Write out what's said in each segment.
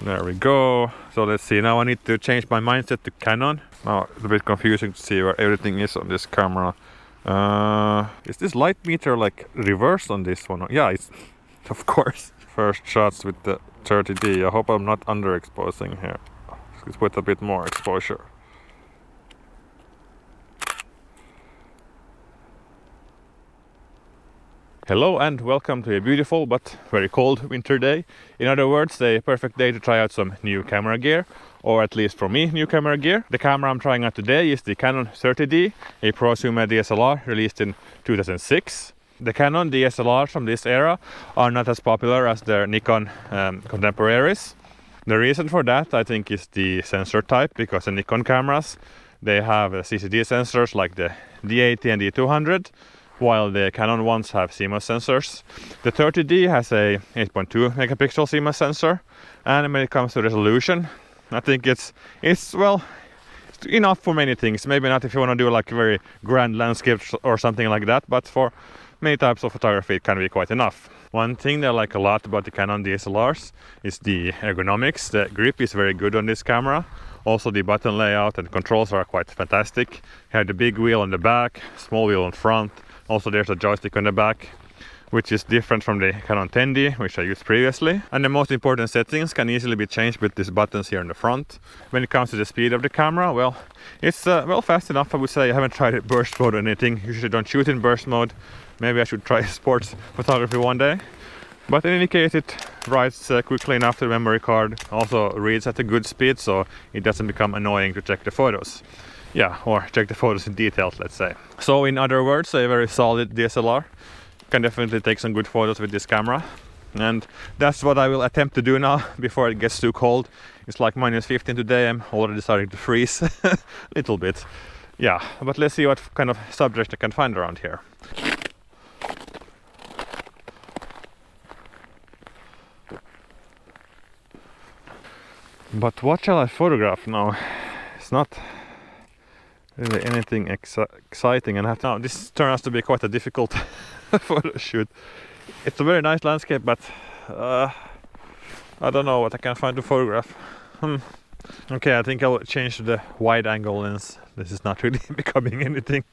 There we go. So let's see, now I need to change my mindset to Canon. Now it's a bit confusing to see where everything is on this camera. Is this light meter like reversed on this one? Yeah, it's of course. First shots with the 30D. I hope I'm not underexposing here. Let's put a bit more exposure. Hello and welcome to a beautiful but very cold winter day. In other words, a perfect day to try out some new camera gear, or at least for me, new camera gear. The camera I'm trying out today is the Canon 30D, a prosumer DSLR released in 2006. The Canon DSLRs from this era are not as popular as their Nikon contemporaries. The reason for that, I think, is the sensor type, because the Nikon cameras, they have CCD sensors like the D80 and D200, while the Canon ones have CMOS sensors. The 30D has a 8.2 megapixel CMOS sensor, and when it comes to resolution, I think it's enough for many things. Maybe not if you want to do like very grand landscapes or something like that, but for many types of photography it can be quite enough. One thing that I like a lot about the Canon DSLRs is the ergonomics. The grip is very good on this camera. Also the button layout and controls are quite fantastic. You have the big wheel on the back, small wheel on front. Also there's a joystick on the back, which is different from the Canon 10D, which I used previously. And the most important settings can easily be changed with these buttons here in the front. When it comes to the speed of the camera, well, it's fast enough, I would say. I haven't tried it burst mode or anything. Usually don't shoot in burst mode. Maybe I should try sports photography one day. But in any case, it writes quickly enough to the memory card. Also reads at a good speed, so it doesn't become annoying to check the photos. Yeah, or check the photos in detail, let's say. So in other words, a very solid DSLR. Can definitely take some good photos with this camera. And that's what I will attempt to do now before it gets too cold. It's like minus 15 today. I'm already starting to freeze a little bit. Yeah, but let's see what kind of subject I can find around here. But what shall I photograph now? It's not really anything exciting, and now this turns out to be quite a difficult photo shoot. It's a very nice landscape, but I don't know what I can find to photograph. Okay, I think I'll change to the wide angle lens. This is not really becoming anything.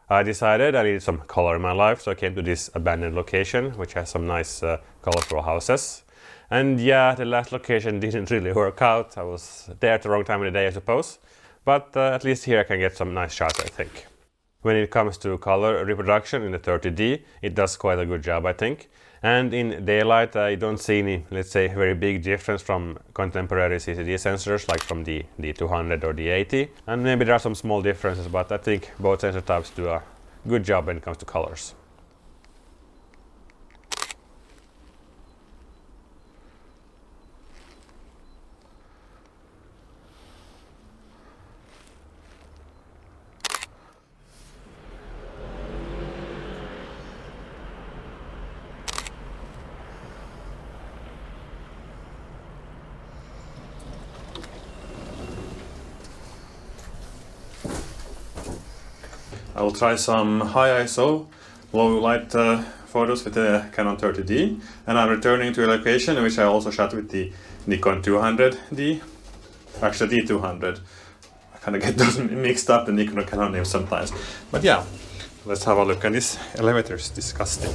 I decided I needed some color in my life, so I came to this abandoned location, which has some nice colorful houses. And yeah, the last location didn't really work out. I was there at the wrong time of the day, I suppose. But at least here I can get some nice shots, I think. When it comes to color reproduction in the 30D, it does quite a good job, I think. And in daylight, I don't see any, let's say, very big difference from contemporary CCD sensors, like from the D200 or the 80. And maybe there are some small differences, but I think both sensor types do a good job when it comes to colors. I will try some high ISO, low light photos with the Canon 30D, and I'm returning to a location which I also shot with the Nikon 200D, actually D200. I kind of get those mixed up, the Nikon and Canon names sometimes. But yeah, let's have a look, and this elevator is disgusting.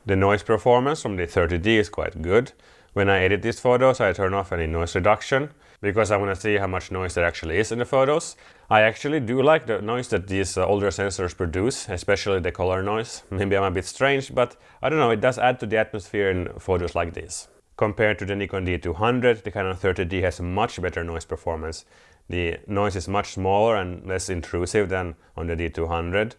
The noise performance from the 30D is quite good. When I edit these photos, I turn off any noise reduction because I want to see how much noise there actually is in the photos. I actually do like the noise that these older sensors produce, especially the color noise. Maybe I'm a bit strange, but I don't know, it does add to the atmosphere in photos like this. Compared to the Nikon D200, the Canon 30D has much better noise performance. The noise is much smaller and less intrusive than on the D200.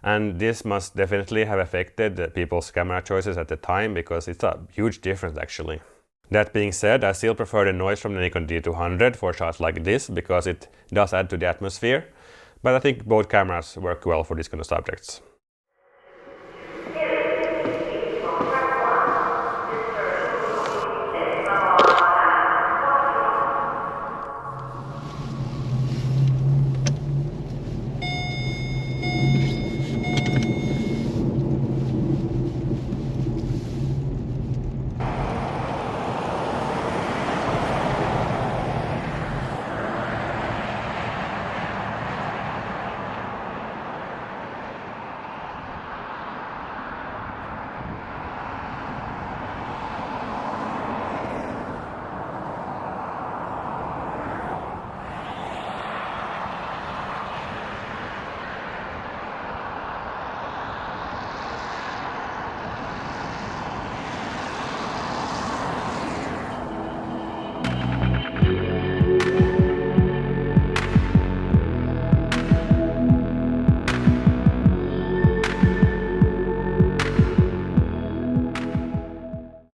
And this must definitely have affected people's camera choices at the time, because it's a huge difference actually. That being said, I still prefer the noise from the Nikon D200 for shots like this, because it does add to the atmosphere. But I think both cameras work well for these kind of subjects.